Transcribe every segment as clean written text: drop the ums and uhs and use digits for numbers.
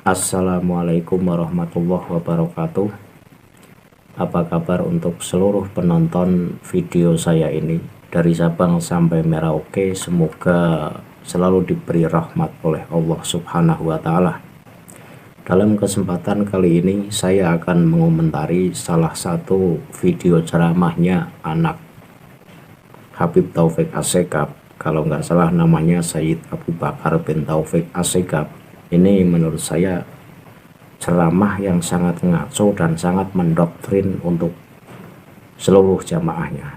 Assalamualaikum warahmatullahi wabarakatuh. Apa kabar untuk seluruh penonton video saya ini dari Sabang sampai Merauke? Semoga selalu diberi rahmat oleh Allah Subhanahu wa Ta'ala. Dalam kesempatan kali ini saya akan mengomentari salah satu video ceramahnya anak Habib Taufik Asegaf. Kalau nggak salah namanya Sayyid Abu Bakar bin Taufik Asegaf. Ini menurut saya ceramah yang sangat ngaco dan sangat mendoktrin untuk seluruh jamaahnya.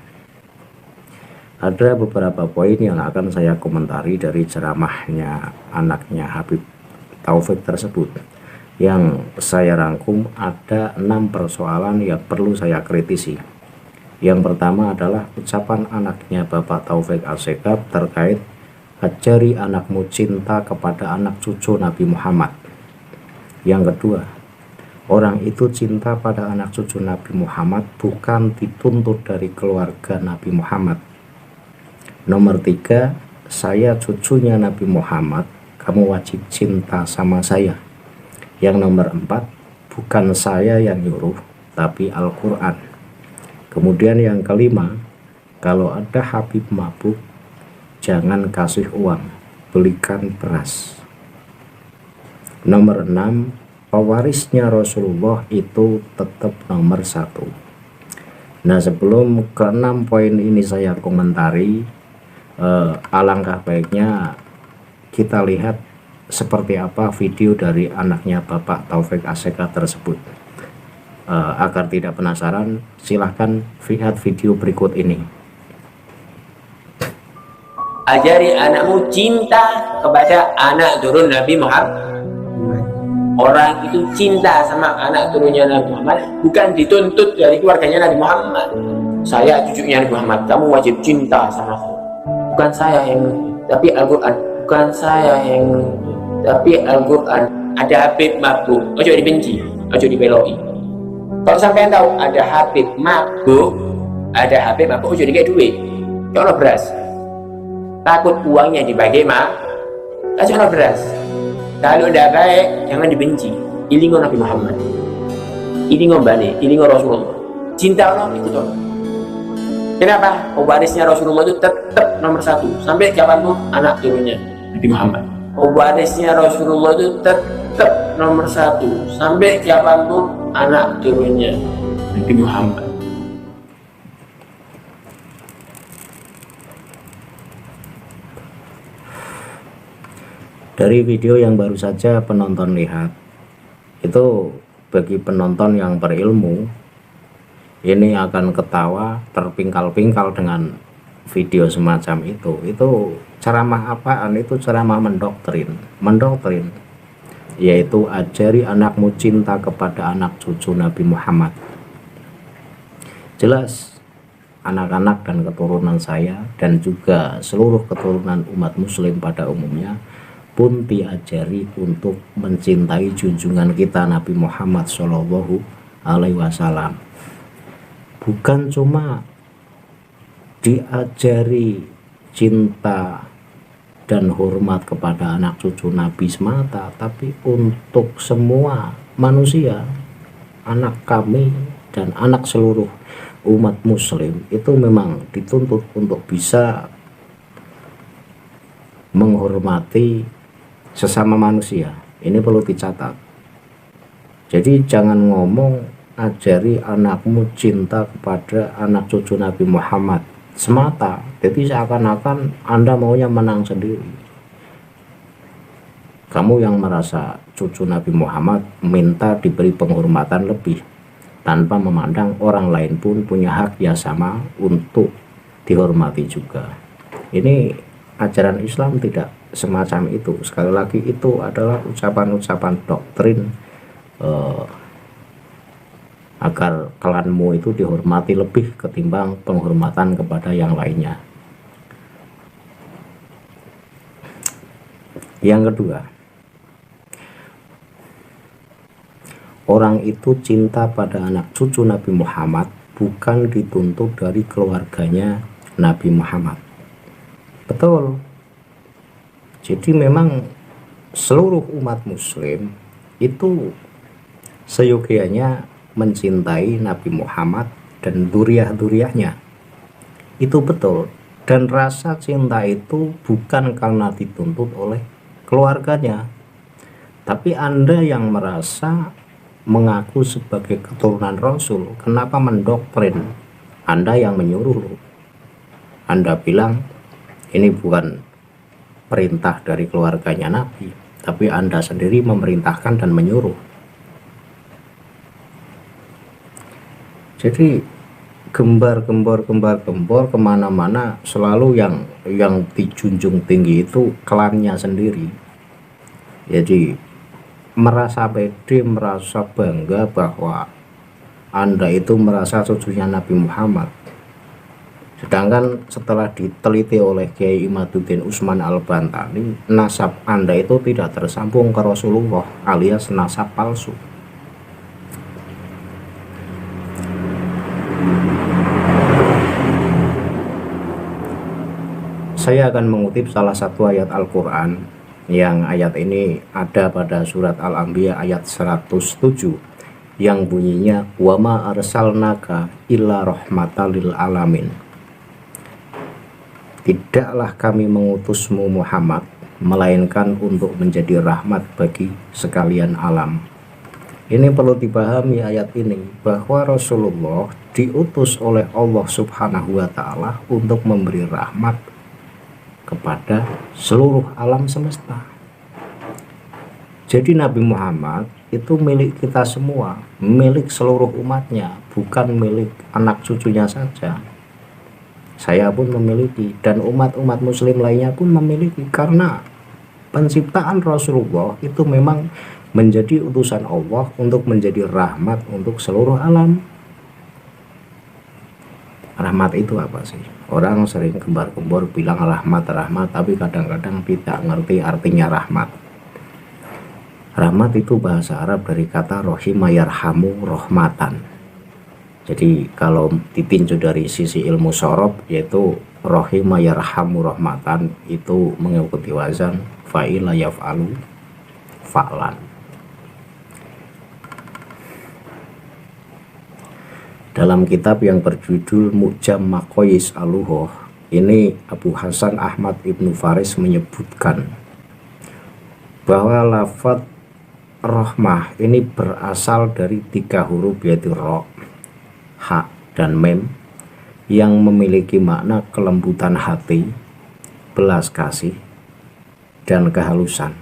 Ada beberapa poin yang akan saya komentari dari ceramahnya anaknya Habib Taufik tersebut. Yang saya rangkum ada 6 persoalan yang perlu saya kritisi. Yang pertama adalah ucapan anaknya Bapak Taufik Asegaf terkait ajari anakmu cinta kepada anak cucu Nabi Muhammad. Yang kedua, orang itu cinta pada anak cucu Nabi Muhammad bukan dituntut dari keluarga Nabi Muhammad. Nomor 3, saya cucunya Nabi Muhammad, kamu wajib cinta sama saya. Yang nomor 4, bukan saya yang nyuruh, tapi Al-Quran. Kemudian yang kelima, kalau ada Habib mabuk, jangan kasih uang, belikan beras. Nomor 6, pewarisnya Rasulullah itu tetap nomor 1. Nah, sebelum ke-6 poin ini saya komentari, alangkah baiknya kita lihat seperti apa video dari anaknya Bapak Taufik Asegaf tersebut. Agar tidak penasaran, silahkan lihat video berikut ini. Ajari anakmu cinta kepada anak turun Nabi Muhammad. Orang itu cinta sama anak turunnya Nabi Muhammad bukan dituntut dari keluarganya Nabi Muhammad. Saya cucunya Nabi Muhammad, kamu wajib cinta sama saya. Bukan saya yang, tapi Al-Quran. Bukan saya yang, tapi Al-Quran. Ada Habib mabuk, ojo dibenci, ojo dibeloi. Kalau sampai tahu ada Habib mabuk, ojo dikasih duit, kalau beras. Takut uangnya dibagi kasih orang beras. Kalau tidak baik jangan dibenci. Ilingo Nabi Muhammad, ilingo Bani, ilingo Rasulullah. Cinta Allah itu toh. Kenapa? Pewarisnya Rasulullah itu tetap nomor 1 sampai kapanpun anak turunnya Nabi Muhammad. Pewarisnya Rasulullah itu tetap nomor 1 sampai kapanpun anak turunnya Nabi Muhammad. Dari video yang baru saja penonton lihat, itu bagi penonton yang berilmu, ini akan ketawa terpingkal-pingkal dengan video semacam itu. Itu ceramah apaan? Itu ceramah mendoktrin, yaitu ajari anakmu cinta kepada anak cucu Nabi Muhammad. Jelas anak-anak dan keturunan saya dan juga seluruh keturunan umat muslim pada umumnya pun diajari untuk mencintai junjungan kita Nabi Muhammad Shallallahu Alaihi Wasallam. Bukan cuma diajari cinta dan hormat kepada anak cucu Nabi semata, tapi untuk semua manusia, anak kami dan anak seluruh umat muslim itu memang dituntut untuk bisa menghormati sesama manusia. Ini perlu dicatat. Jadi jangan ngomong ajari anakmu cinta kepada anak cucu Nabi Muhammad semata, jadi seakan-akan Anda maunya menang sendiri. Kamu yang merasa cucu Nabi Muhammad minta diberi penghormatan lebih, tanpa memandang orang lain pun punya hak yang sama untuk dihormati juga. Ini ajaran Islam tidak semacam itu. Sekali lagi, itu adalah ucapan-ucapan doktrin agar klanmu itu dihormati lebih ketimbang penghormatan kepada yang lainnya. Yang kedua, orang itu cinta pada anak cucu Nabi Muhammad bukan dituntut dari keluarganya Nabi Muhammad. Betul. Jadi memang seluruh umat muslim itu seyogianya mencintai Nabi Muhammad dan duriah-duriahnya. Itu betul. Dan rasa cinta itu bukan karena dituntut oleh keluarganya, tapi Anda yang merasa mengaku sebagai keturunan Rasul, kenapa mendoktrin? Anda yang menyuruh. Anda bilang ini bukan perintah dari keluarganya Nabi, tapi Anda sendiri memerintahkan dan menyuruh. Jadi gembar-gembor kemana-mana selalu yang dijunjung tinggi itu klannya sendiri. Jadi merasa pede, merasa bangga bahwa Anda itu merasa cucunya Nabi Muhammad. Sedangkan setelah diteliti oleh Kiai Imaduddin Usman Al-Bantani, nasab Anda itu tidak tersambung ke Rasulullah, alias nasab palsu. Saya akan mengutip salah satu ayat Al-Quran, yang ayat ini ada pada surat Al-Anbiya ayat 107, yang bunyinya wa ma arsalnaka illa rahmatan lil alamin. Tidaklah kami mengutusmu Muhammad melainkan untuk menjadi rahmat bagi sekalian alam. Ini perlu dipahami ayat ini, bahwa Rasulullah diutus oleh Allah Subhanahu wa Ta'ala untuk memberi rahmat kepada seluruh alam semesta. Jadi Nabi Muhammad itu milik kita semua, milik seluruh umatnya, bukan milik anak cucunya saja. Saya pun memiliki, dan umat-umat muslim lainnya pun memiliki, karena penciptaan Rasulullah itu memang menjadi utusan Allah untuk menjadi rahmat untuk seluruh alam. Rahmat itu apa sih? Orang sering gembar-gembor bilang rahmat, tapi kadang-kadang tidak ngerti artinya rahmat. Rahmat itu bahasa Arab dari kata rohima yarhamu rohmatan. Jadi kalau ditinjau dari sisi ilmu sorob, yaitu rohima yarhamu rohmatan, itu mengikuti wazan fa'ila yaf'alu fa'lan. Dalam kitab yang berjudul Mu'jam Maqayis Al-Lughah, ini Abu Hasan Ahmad Ibnu Faris menyebutkan bahwa lafadz rahmah ini berasal dari 3 huruf, yaitu ro, ha, dan mem, yang memiliki makna kelembutan hati, belas kasih, dan kehalusan.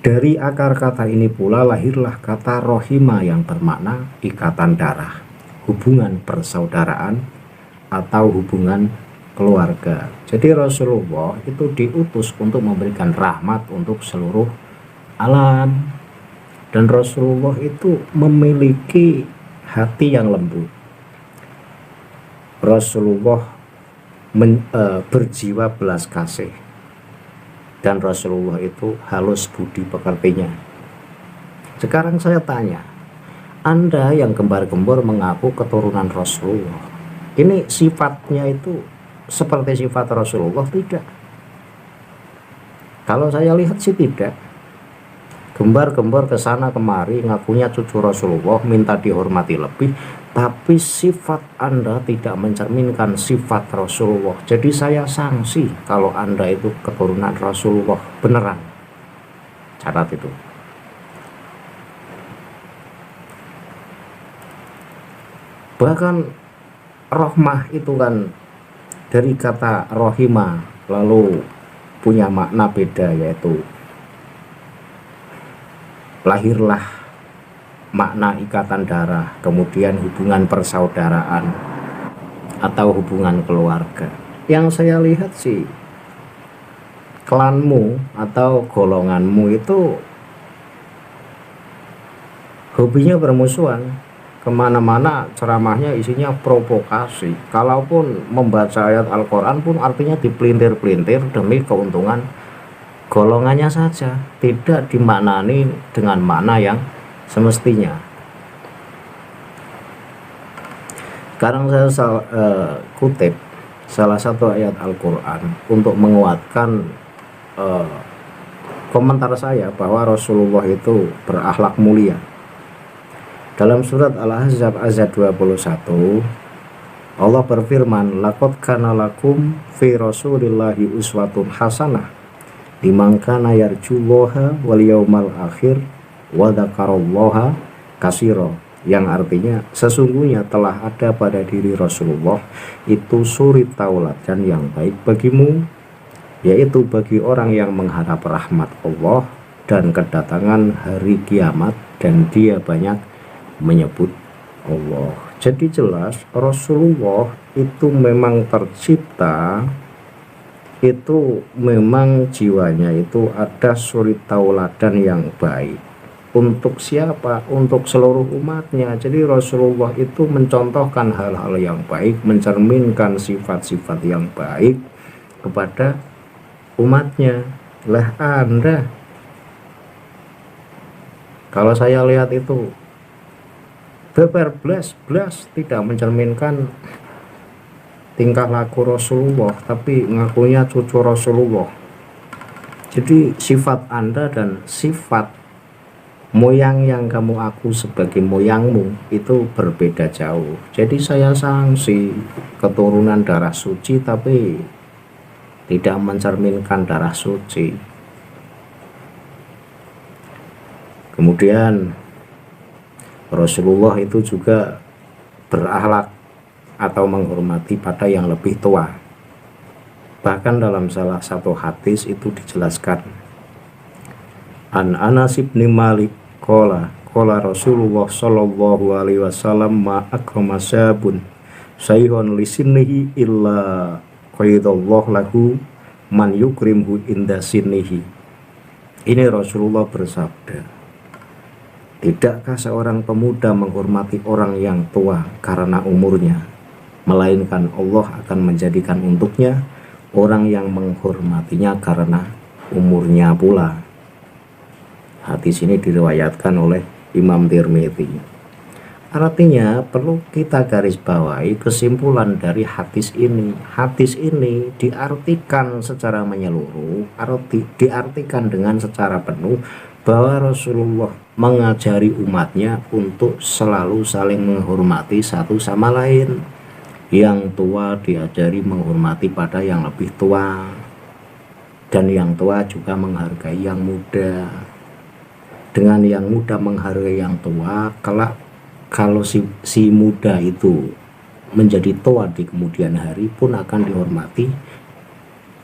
Dari akar kata ini pula lahirlah kata rohima yang bermakna ikatan darah, hubungan persaudaraan, atau hubungan keluarga. Jadi Rasulullah itu diutus untuk memberikan rahmat untuk seluruh alam. Dan Rasulullah itu memiliki hati yang lembut. Rasulullah berjiwa belas kasih. Dan Rasulullah itu halus budi pekertinya. Sekarang saya tanya, Anda yang gembar-gembor mengaku keturunan Rasulullah, ini sifatnya itu seperti sifat Rasulullah tidak? Kalau saya lihat sih tidak. Gembar-gembor ke sana kemari ngakunya cucu Rasulullah, minta dihormati lebih, tapi sifat Anda tidak mencerminkan sifat Rasulullah. Jadi saya sanksi kalau Anda itu keturunan Rasulullah beneran. Catat itu. Bahkan rahmah itu kan dari kata rohima, lalu punya makna beda, yaitu lahirlah makna ikatan darah, kemudian hubungan persaudaraan atau hubungan keluarga. Yang saya lihat sih, klanmu atau golonganmu itu hobinya bermusuhan. Kemana-mana ceramahnya isinya provokasi. Kalaupun membaca ayat Al-Quran pun artinya dipelintir-pelintir demi keuntungan golongannya saja, tidak dimaknani dengan makna yang semestinya. Sekarang saya kutip salah satu ayat Al-Quran untuk menguatkan komentar saya bahwa Rasulullah itu berakhlak mulia. Dalam surat Al-Ahzab ayat 21, Allah berfirman, laqad kana lakum fi rasulillahi uswatun hasanah liman kana yarjullaha wal yaumal akhir wa dzakarallaha katsira, yang artinya sesungguhnya telah ada pada diri Rasulullah itu suri tauladan yang baik bagimu, yaitu bagi orang yang mengharap rahmat Allah dan kedatangan hari kiamat, dan dia banyak menyebut Allah. Jadi jelas Rasulullah itu memang tercipta, itu memang jiwanya itu ada suri tauladan yang baik. Untuk siapa? Untuk seluruh umatnya. Jadi Rasulullah itu mencontohkan hal-hal yang baik, mencerminkan sifat-sifat yang baik kepada umatnya. Lah Anda, kalau saya lihat itu beber blas tidak mencerminkan tingkah laku Rasulullah, tapi ngakunya cucu Rasulullah. Jadi sifat Anda dan sifat moyang yang kamu aku sebagai moyangmu itu berbeda jauh. Jadi saya sanksi keturunan darah suci tapi tidak mencerminkan darah suci. Kemudian Rasulullah itu juga berakhlak atau menghormati pada yang lebih tua. Bahkan dalam salah satu hadis itu dijelaskan, An Anas bin Malik qala Rasulullah sallallahu alaihi wasallam ma akrama sabun sayhun lisinnihi illa qaidallahu lahu man yukrimhu inda sinnihi. Ini Rasulullah bersabda, tidakkah seorang pemuda menghormati orang yang tua karena umurnya, melainkan Allah akan menjadikan untuknya orang yang menghormatinya karena umurnya pula. Hadis ini diriwayatkan oleh Imam Tirmidzi. Artinya perlu kita garis bawahi kesimpulan dari hadis ini. Hadis ini diartikan secara menyeluruh, diartikan dengan secara penuh bahwa Rasulullah mengajari umatnya untuk selalu saling menghormati satu sama lain. Yang tua diajari menghormati pada yang lebih tua, dan yang tua juga menghargai yang muda. Dengan yang muda menghargai yang tua, kalau si muda itu menjadi tua di kemudian hari pun akan dihormati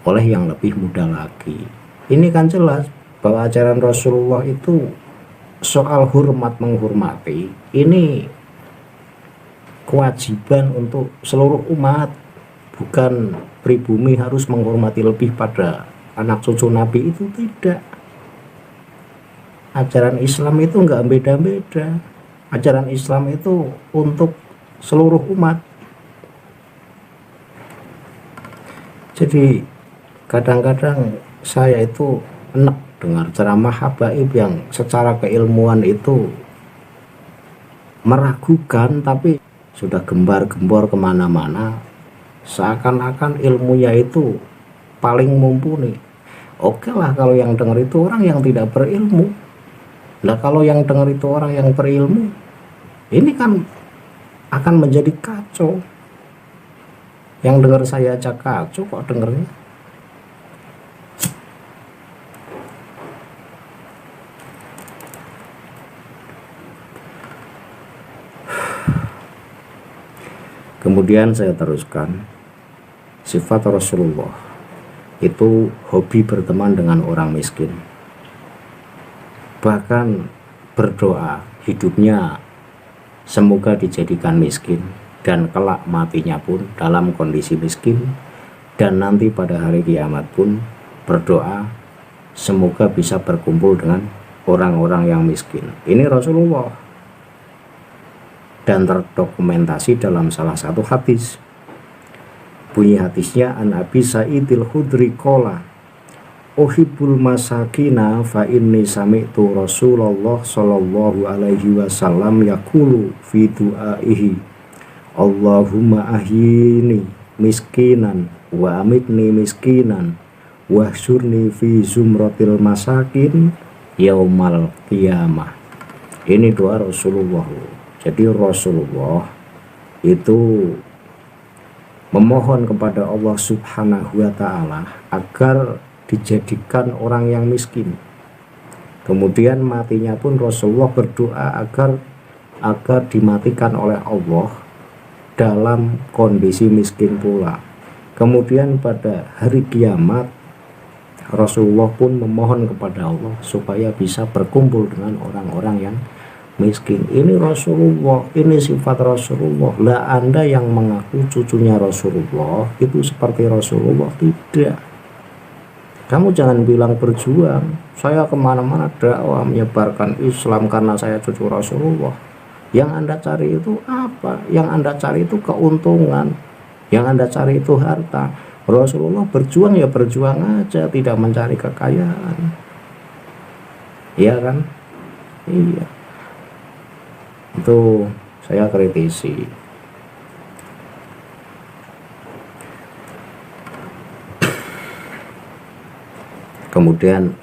oleh yang lebih muda lagi. Ini kan jelas bahwa ajaran Rasulullah itu soal hormat menghormati ini kewajiban untuk seluruh umat, bukan pribumi harus menghormati lebih pada anak cucu Nabi, itu tidak. Ajaran Islam itu enggak beda-beda. Ajaran Islam itu untuk seluruh umat. Jadi kadang-kadang saya itu enak dengar ceramah habaib yang secara keilmuan itu meragukan, tapi sudah gembar-gembor kemana-mana, seakan-akan ilmunya itu paling mumpuni. Oke lah kalau yang dengar itu orang yang tidak berilmu. Nah kalau yang dengar itu orang yang berilmu, ini kan akan menjadi kacau. Yang dengar saya aja kacau kok dengarnya. Kemudian saya teruskan, sifat Rasulullah itu hobi berteman dengan orang miskin. Bahkan berdoa hidupnya semoga dijadikan miskin, dan kelak matinya pun dalam kondisi miskin, dan nanti pada hari kiamat pun berdoa semoga bisa berkumpul dengan orang-orang yang miskin. Ini Rasulullah, dan terdokumentasi dalam salah satu hadis. Bunyi hadisnya, An Abi Sa'idil Khudri qala uhibbul masakina fa inni sami'tu Rasulullah sallallahu alaihi wasallam yaqulu fi du'aihi Allahumma ahyini miskinan wa amitni miskinan wahsyurni fi zumratil masakin yaumal qiyamah. Ini doa Rasulullah. Jadi Rasulullah itu memohon kepada Allah Subhanahu wa Ta'ala agar dijadikan orang yang miskin. Kemudian matinya pun Rasulullah berdoa agar dimatikan oleh Allah dalam kondisi miskin pula. Kemudian pada hari kiamat Rasulullah pun memohon kepada Allah supaya bisa berkumpul dengan orang-orang yang miskin. Ini Rasulullah, ini sifat Rasulullah. Lah Anda yang mengaku cucunya Rasulullah itu seperti Rasulullah? Tidak. Kamu jangan bilang berjuang, saya kemana-mana dakwah menyebarkan Islam karena saya cucu Rasulullah. Yang Anda cari itu apa? Yang Anda cari itu keuntungan, yang Anda cari itu harta. Rasulullah berjuang ya berjuang aja, tidak mencari kekayaan. Iya kan? Iya. Itu saya kritisi. Kemudian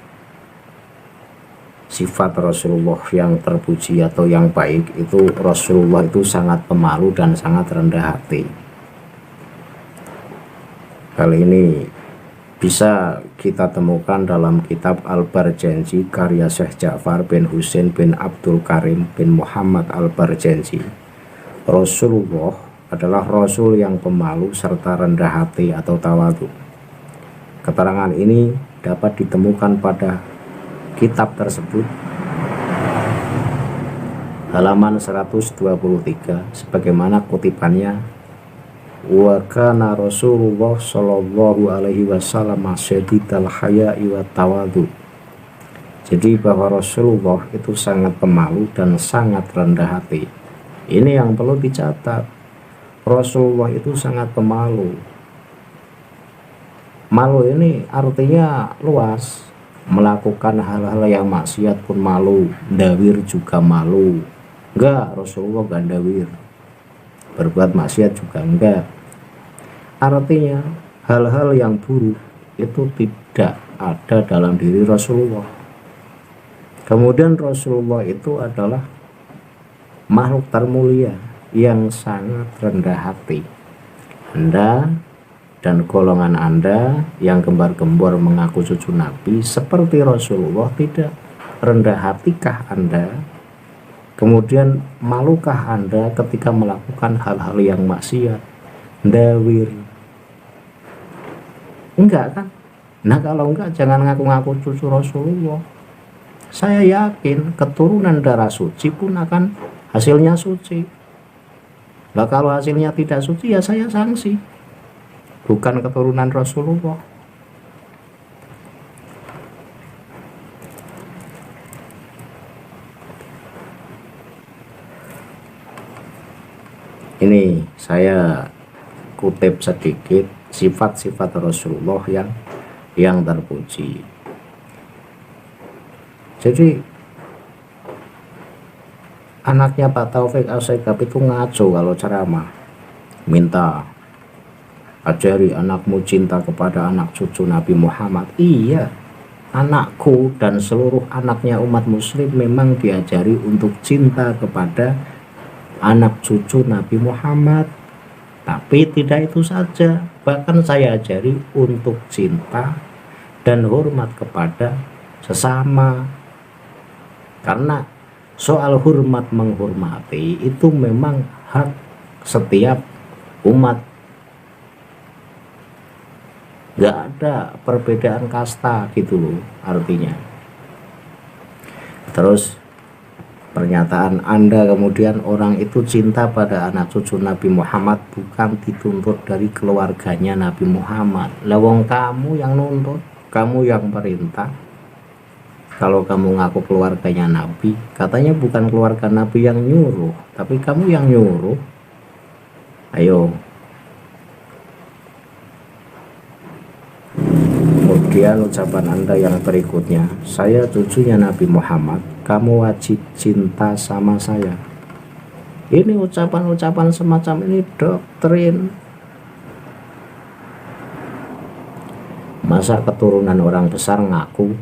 sifat Rasulullah yang terpuji atau yang baik itu, Rasulullah itu sangat pemalu dan sangat rendah hati. Hal ini bisa kita temukan dalam kitab Al-Barjanji karya Syekh Ja'far bin Husain bin Abdul Karim bin Muhammad Al-Barjanji. Rasulullah adalah Rasul yang pemalu serta rendah hati atau tawadhu. Keterangan ini dapat ditemukan pada kitab tersebut halaman 123 sebagaimana kutipannya, wa kana Rasulullah sallallahu alaihi wasallam syadidal haya'i wa tawadhu. Jadi bahwa Rasulullah itu sangat pemalu dan sangat rendah hati. Ini yang perlu dicatat. Rasulullah itu sangat pemalu. Malu ini artinya luas. Melakukan hal-hal yang maksiat pun malu, dawir juga malu. Enggak, Rasulullah enggak dawir. Berbuat maksiat juga enggak. Artinya hal-hal yang buruk itu tidak ada dalam diri Rasulullah. Kemudian Rasulullah itu adalah makhluk termulia yang sangat rendah hati. Anda dan golongan Anda yang gembar-gembor mengaku cucu Nabi seperti Rasulullah tidak. Rendah hatikah Anda? Kemudian malukah Anda ketika melakukan hal-hal yang maksiat, dawir? Enggak kan? Nah kalau enggak, jangan ngaku-ngaku cucu Rasulullah. Saya yakin keturunan darah suci pun akan hasilnya suci. Nah kalau hasilnya tidak suci ya saya sanksi. Bukan keturunan Rasulullah. Ini saya kutip sedikit sifat-sifat Rasulullah yang terpuji. Jadi anaknya Pak Taufik Al-Saigab itu ngaco kalau ceramah, minta ajari anakmu cinta kepada anak cucu Nabi Muhammad. Iya, anakku dan seluruh anaknya umat muslim memang diajari untuk cinta kepada anak cucu Nabi Muhammad. Tapi tidak itu saja, bahkan saya ajari untuk cinta dan hormat kepada sesama. Karena soal hormat menghormati itu memang hak setiap umat. Gak ada perbedaan kasta gitu loh artinya. Terus pernyataan Anda kemudian orang itu cinta pada anak cucu Nabi Muhammad bukan dituntut dari keluarganya Nabi Muhammad. Lawang kamu yang nuntut, kamu yang perintah. Kalau kamu ngaku keluarganya Nabi, katanya bukan keluarga Nabi yang nyuruh, tapi kamu yang nyuruh. Ayo. Kemudian ucapan Anda yang berikutnya, saya cucunya Nabi Muhammad, kamu wajib cinta sama saya. Ini ucapan-ucapan semacam ini doktrin Masa keturunan orang besar ngaku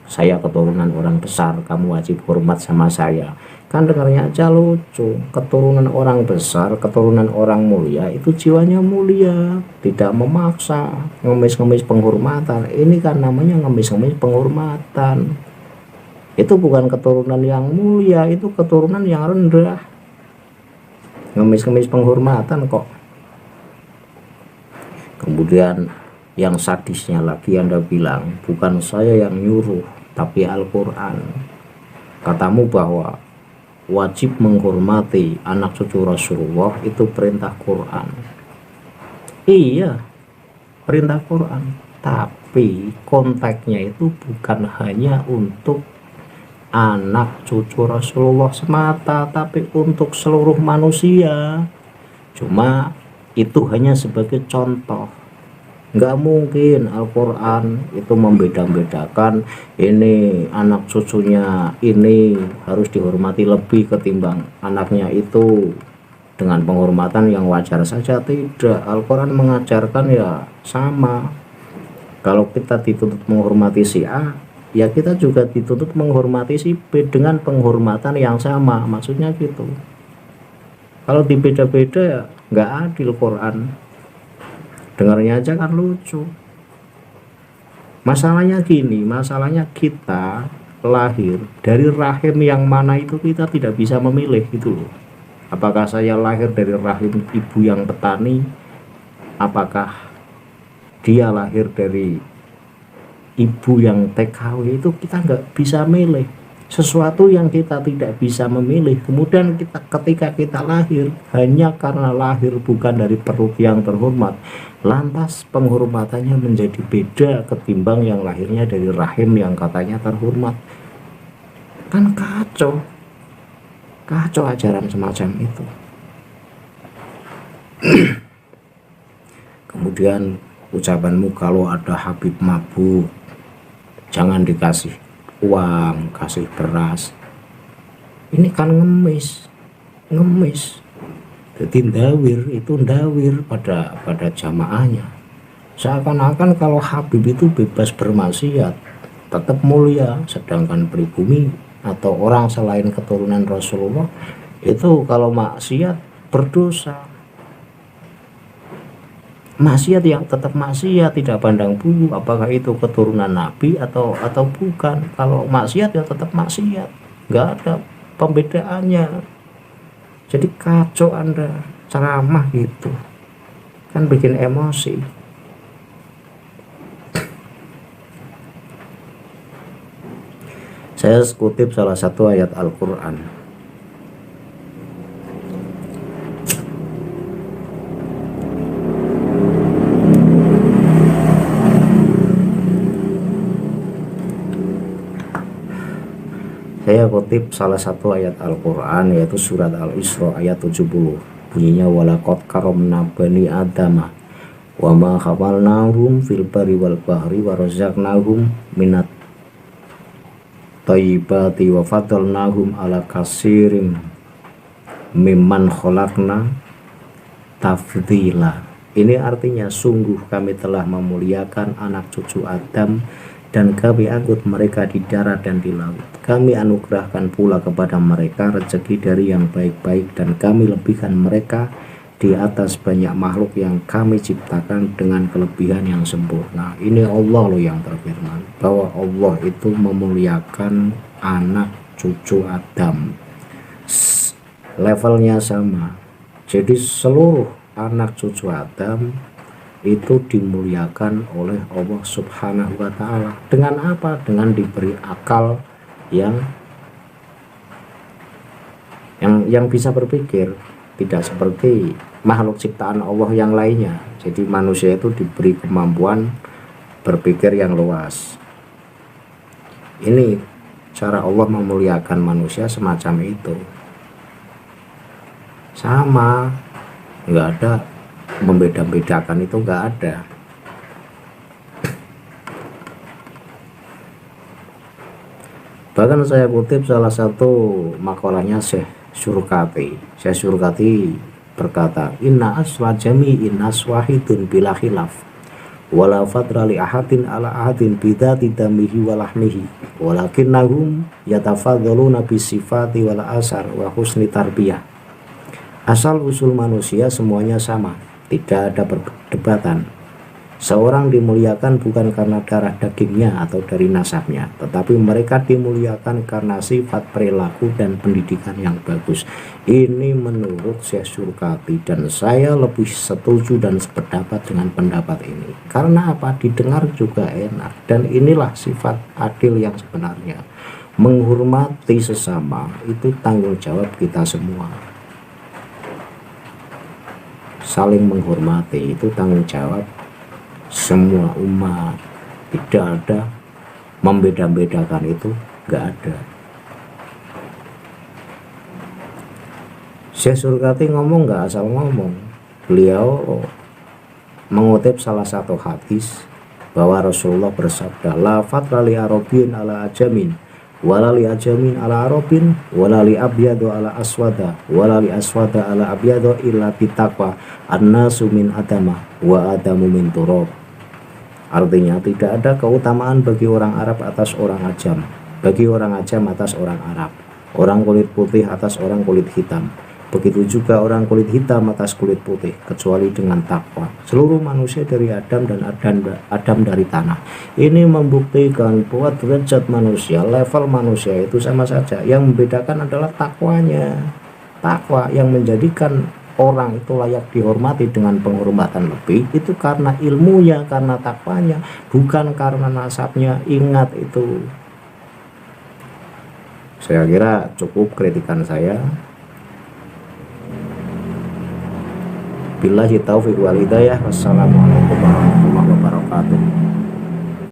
saya keturunan orang besar, kamu wajib hormat sama saya? Kan dengarnya aja lucu. Keturunan orang besar, keturunan orang mulia, itu jiwanya mulia, tidak memaksa ngemis-ngemis penghormatan. Ini kan namanya ngemis-ngemis penghormatan. Itu bukan keturunan yang mulia, itu keturunan yang rendah. Ngemis-ngemis penghormatan kok. Kemudian yang sadisnya lagi Anda bilang, bukan saya yang nyuruh, tapi Al-Quran. Katamu bahwa wajib menghormati anak cucu Rasulullah itu perintah Quran. Iya, perintah Quran. Tapi konteksnya itu bukan hanya untuk anak cucu Rasulullah semata, tapi untuk seluruh manusia. Cuma itu hanya sebagai contoh. Nggak mungkin Al-Quran itu membeda-bedakan ini anak cucunya ini harus dihormati lebih ketimbang anaknya itu dengan penghormatan yang wajar saja. Tidak, Al-Quran mengajarkan ya sama. Kalau kita dituntut menghormati si A, ya kita juga dituntut menghormati si B dengan penghormatan yang sama, maksudnya gitu. Kalau dibeda-beda ya nggak adil Quran. Dengarnya aja kan lucu. Masalahnya gini, masalahnya kita lahir dari rahim yang mana itu kita tidak bisa memilih gitu loh. Apakah saya lahir dari rahim ibu yang petani, apakah dia lahir dari ibu yang TKW, itu kita nggak bisa milih. Sesuatu yang kita tidak bisa memilih, kemudian ketika kita lahir hanya karena lahir bukan dari perut yang terhormat, lantas penghormatannya menjadi beda ketimbang yang lahirnya dari rahim yang katanya terhormat. Kan kacau ajaran semacam itu. Kemudian ucapanmu kalau ada Habib mabuk jangan dikasih uang, kasih beras. Ini kan ngemis. Jadi ndawir pada jamaahnya. Seakan-akan kalau Habib itu bebas bermaksiat, tetap mulia, sedangkan pribumi atau orang selain keturunan Rasulullah itu kalau maksiat berdosa. Maksiat yang tetap maksiat, tidak pandang bulu apakah itu keturunan Nabi atau bukan. Kalau maksiat ya tetap maksiat, nggak ada pembedaannya. Jadi kacau Anda ceramah gitu kan, bikin emosi. Saya kutip salah satu ayat Al-Quran. Saya kutip salah satu ayat Al-Quran, yaitu surat Al-Isra ayat 70. Bunyinya, walaqad karamna bani adama wa ma hamalnahum fil barri wal bahri wa razaqnahum minat thayyibati wa fadalnahum ala kasirin mimman khalaqna tafdila. Ini artinya sungguh kami telah memuliakan anak cucu Adam dan kami angkut mereka di darat dan di laut. Kami anugerahkan pula kepada mereka rezeki dari yang baik-baik, dan kami lebihkan mereka di atas banyak makhluk yang kami ciptakan dengan kelebihan yang sempurna. Ini Allah loh yang berfirman, bahwa Allah itu memuliakan anak cucu Adam. Levelnya sama. Jadi seluruh anak cucu Adam itu dimuliakan oleh Allah Subhanahu wa Ta'ala. Dengan apa? Dengan diberi akal yang bisa berpikir, tidak seperti makhluk ciptaan Allah yang lainnya. Jadi manusia itu diberi kemampuan berpikir yang luas. Ini cara Allah memuliakan manusia semacam itu. Sama, nggak ada membeda-bedakan, itu nggak ada. Bahkan saya kutip salah satu makalahnya Syekh Surkati. Syekh Surkati berkata, inna aswa jami'in aswahidun bila khilaf wala fadra li ahadin ala ahadin bidzati damihi wa lahmihi walakinnahum yatafadzaluna bisifati wal asar wa husni tarbiyah. Asal usul manusia semuanya sama, tidak ada perdebatan. Seorang dimuliakan bukan karena darah dagingnya atau dari nasabnya, tetapi mereka dimuliakan karena sifat perilaku dan pendidikan yang bagus. Ini menurut Syekh Surkati, dan saya lebih setuju dan sependapat dengan pendapat ini. Karena apa? Didengar juga enak, dan inilah sifat adil yang sebenarnya. Menghormati sesama itu tanggung jawab kita semua. Saling menghormati itu tanggung jawab semua umat, tidak ada membeda-bedakan, itu nggak ada. Syekh Surkati ngomong nggak asal ngomong, beliau mengutip salah satu hadis bahwa Rasulullah bersabda, la fadla li arabin ala ajamin wala li ajamin ala arabin wala li abyadu ala aswada wala li aswada ala abyadu illa bitaqwa annasu min adama wa adamu min turab. Artinya tidak ada keutamaan bagi orang Arab atas orang Ajam, bagi orang Ajam atas orang Arab, orang kulit putih atas orang kulit hitam, begitu juga orang kulit hitam atas kulit putih, kecuali dengan takwa. Seluruh manusia dari Adam dan Adam dari tanah. Ini membuktikan bahwa derajat manusia, level manusia itu sama saja. Yang membedakan adalah takwanya. Takwa yang menjadikan orang itu layak dihormati dengan penghormatan lebih itu karena ilmunya, karena takwanya, bukan karena nasabnya. Ingat itu. Saya kira cukup kritikan saya. Billahi taufiq wal hidayah. Wassalamualaikum warahmatullahi wabarakatuh.